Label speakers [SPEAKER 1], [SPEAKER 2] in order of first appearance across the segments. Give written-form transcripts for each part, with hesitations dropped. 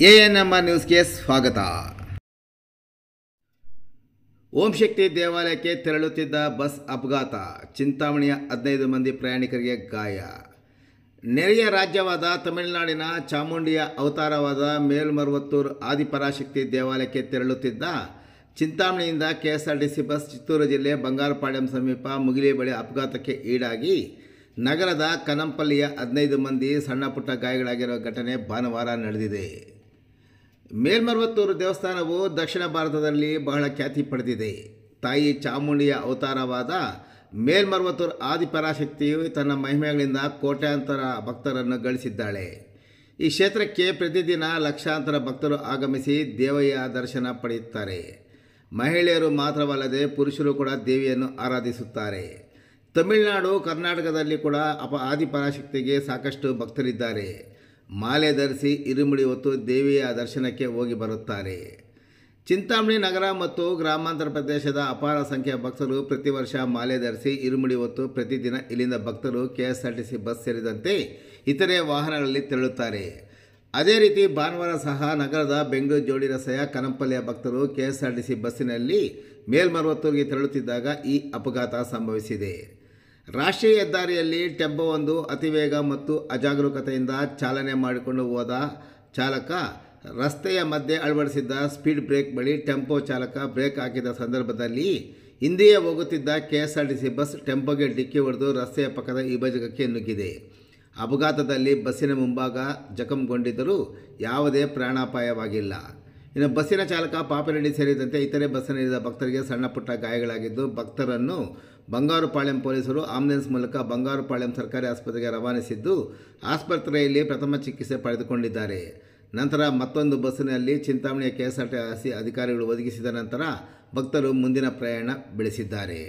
[SPEAKER 1] ANMR ನ್ಯೂಸ್ಗೆ ಸ್ವಾಗತ. ಓಂ ಶಕ್ತಿ ದೇವಾಲಯಕ್ಕೆ ತೆರಳುತ್ತಿದ್ದ ಬಸ್ ಅಪಘಾತ, ಚಿಂತಾಮಣಿಯ 15 ಮಂದಿ ಪ್ರಯಾಣಿಕರಿಗೆ ಗಾಯ. ನೆರೆಯ ರಾಜ್ಯವಾದ ತಮಿಳುನಾಡಿನ ಚಾಮುಂಡಿಯ ಅವತಾರವಾದ ಮೇಲ್ಮರುವತ್ತೂರು ಆದಿಪರಾಶಕ್ತಿ ದೇವಾಲಯಕ್ಕೆ ತೆರಳುತ್ತಿದ್ದ ಚಿಂತಾಮಣಿಯಿಂದ ಕೆಎಸ್ಆರ್ಟಿಸಿ ಬಸ್ ಚಿತ್ತೂರು ಜಿಲ್ಲೆ ಬಂಗಾರಪಾಳ್ಯಂ ಸಮೀಪ ಮುಗಿಲಿ ಬಳಿ ಅಪಘಾತಕ್ಕೆ ಈಡಾಗಿ ನಗರದ ಕನಂಪಲ್ಲಿಯ 15 ಮಂದಿ ಸಣ್ಣ ಪುಟ್ಟ ಗಾಯಗಳಾಗಿರುವ ಘಟನೆ ಭಾನುವಾರ ನಡೆದಿದೆ. ಮೇಲ್ಮರುವತ್ತೂರು ದೇವಸ್ಥಾನವು ದಕ್ಷಿಣ ಭಾರತದಲ್ಲಿ ಬಹಳ ಖ್ಯಾತಿ ಪಡೆದಿದೆ. ತಾಯಿ ಚಾಮುಂಡಿಯ ಅವತಾರವಾದ ಮೇಲ್ಮರುವತ್ತೂರು ಆದಿಪರಾಶಕ್ತಿಯು ತನ್ನ ಮಹಿಮೆಗಳಿಂದ ಕೋಟ್ಯಾಂತರ ಭಕ್ತರನ್ನು ಗಳಿಸಿದ್ದಾಳೆ. ಈ ಕ್ಷೇತ್ರಕ್ಕೆ ಪ್ರತಿದಿನ ಲಕ್ಷಾಂತರ ಭಕ್ತರು ಆಗಮಿಸಿ ದೇವಿಯ ದರ್ಶನ ಪಡೆಯುತ್ತಾರೆ. ಮಹಿಳೆಯರು ಮಾತ್ರವಲ್ಲದೆ ಪುರುಷರು ಕೂಡ ದೇವಿಯನ್ನು ಆರಾಧಿಸುತ್ತಾರೆ. ತಮಿಳುನಾಡು, ಕರ್ನಾಟಕದಲ್ಲಿ ಕೂಡ ಆದಿಪರಾಶಕ್ತಿಗೆ ಸಾಕಷ್ಟು ಭಕ್ತರಿದ್ದಾರೆ. ಮಾಲೆ ಧರಿಸಿ ಇರುಮುಡಿ ಹೊತ್ತು ದೇವಿಯ ದರ್ಶನಕ್ಕೆ ಹೋಗಿ ಬರುತ್ತಾರೆ. ಚಿಂತಾಮಣಿ ನಗರ ಮತ್ತು ಗ್ರಾಮಾಂತರ ಪ್ರದೇಶದ ಅಪಾರ ಸಂಖ್ಯೆಯ ಭಕ್ತರು ಪ್ರತಿ ವರ್ಷ ಮಾಲೆ ಧರಿಸಿ ಇರುಮುಡಿ ಹೊತ್ತು ಪ್ರತಿದಿನ ಇಲ್ಲಿಂದ ಭಕ್ತರು ಕೆಎಸ್ಆರ್ಟಿಸಿ ಬಸ್ ಸೇರಿದಂತೆ ಇತರೆ ವಾಹನಗಳಲ್ಲಿ ತೆರಳುತ್ತಾರೆ. ಅದೇ ರೀತಿ ಭಾನುವಾರ ಸಹ ನಗರದ ಬೆಂಗಳೂರು ಜೋಡಿ ರಸ್ತೆಯ ಕನಂಪಲ್ಲಿಯ ಭಕ್ತರು ಕೆಎಸ್ಆರ್ಟಿಸಿ ಬಸ್ಸಿನಲ್ಲಿ ಮೇಲ್ಮರುವತ್ತೂರಿಗೆ ತೆರಳುತ್ತಿದ್ದಾಗ ಈ ಅಪಘಾತ ಸಂಭವಿಸಿದೆ. ರಾಷ್ಟ್ರೀಯ ಹೆದ್ದಾರಿಯಲ್ಲಿ ಟೆಂಪೋವೊಂದು ಅತಿವೇಗ ಮತ್ತು ಅಜಾಗರೂಕತೆಯಿಂದ ಚಾಲನೆ ಮಾಡಿಕೊಂಡು ಹೋದ ಚಾಲಕ ರಸ್ತೆಯ ಮಧ್ಯೆ ಅಳವಡಿಸಿದ್ದ ಸ್ಪೀಡ್ ಬ್ರೇಕ್ ಬಳಿ ಟೆಂಪೋ ಚಾಲಕ ಬ್ರೇಕ್ ಹಾಕಿದ ಸಂದರ್ಭದಲ್ಲಿ ಹಿಂದೆಯೇ ಹೋಗುತ್ತಿದ್ದ ಕೆಎಸ್ಆರ್ಟಿಸಿ ಬಸ್ ಟೆಂಪೋಗೆ ಡಿಕ್ಕಿ ಹೊಡೆದು ರಸ್ತೆಯ ಪಕ್ಕದ ವಿಭಜಕಕ್ಕೆ ನುಗ್ಗಿದೆ. ಅಪಘಾತದಲ್ಲಿ ಬಸ್ಸಿನ ಮುಂಭಾಗ ಜಖಂಗೊಂಡಿದ್ದರೂ ಯಾವುದೇ ಪ್ರಾಣಾಪಾಯವಾಗಿಲ್ಲ. ಇನ್ನು ಬಸ್ಸಿನ ಚಾಲಕ ಪಾಪಿರೆಡ್ಡಿ ಸೇರಿದಂತೆ ಇತರೆ ಬಸ್ಸಿನಲ್ಲಿದ್ದ ಭಕ್ತರಿಗೆ ಸಣ್ಣ ಪುಟ್ಟ ಗಾಯಗಳಾಗಿದ್ದು, ಭಕ್ತರನ್ನು ಬಂಗಾರಪಾಳ್ಯಂ ಪೊಲೀಸರು ಆಂಬ್ಯುಲೆನ್ಸ್ ಮೂಲಕ ಬಂಗಾರಪಾಳ್ಯಂ ಸರ್ಕಾರಿ ಆಸ್ಪತ್ರೆಗೆ ರವಾನಿಸಿದ್ದು ಆಸ್ಪತ್ರೆಯಲ್ಲಿ ಪ್ರಥಮ ಚಿಕಿತ್ಸೆ ಪಡೆದುಕೊಂಡಿದ್ದಾರೆ. ನಂತರ ಮತ್ತೊಂದು ಬಸ್ಸಿನಲ್ಲಿ ಚಿಂತಾಮಣಿಯ ಕೆಎಸ್ಆರ್ಟಿಸಿ ಅಧಿಕಾರಿಗಳು ಒದಗಿಸಿದ ನಂತರ ಭಕ್ತರು ಮುಂದಿನ ಪ್ರಯಾಣ ಬೆಳೆಸಿದ್ದಾರೆ.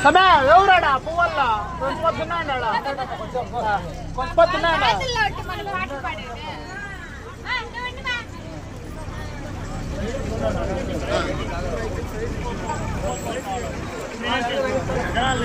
[SPEAKER 2] సమయ ఎవరాడా పువ్వల్లా కొంచెం పొద్దున్నాడా गाड़ी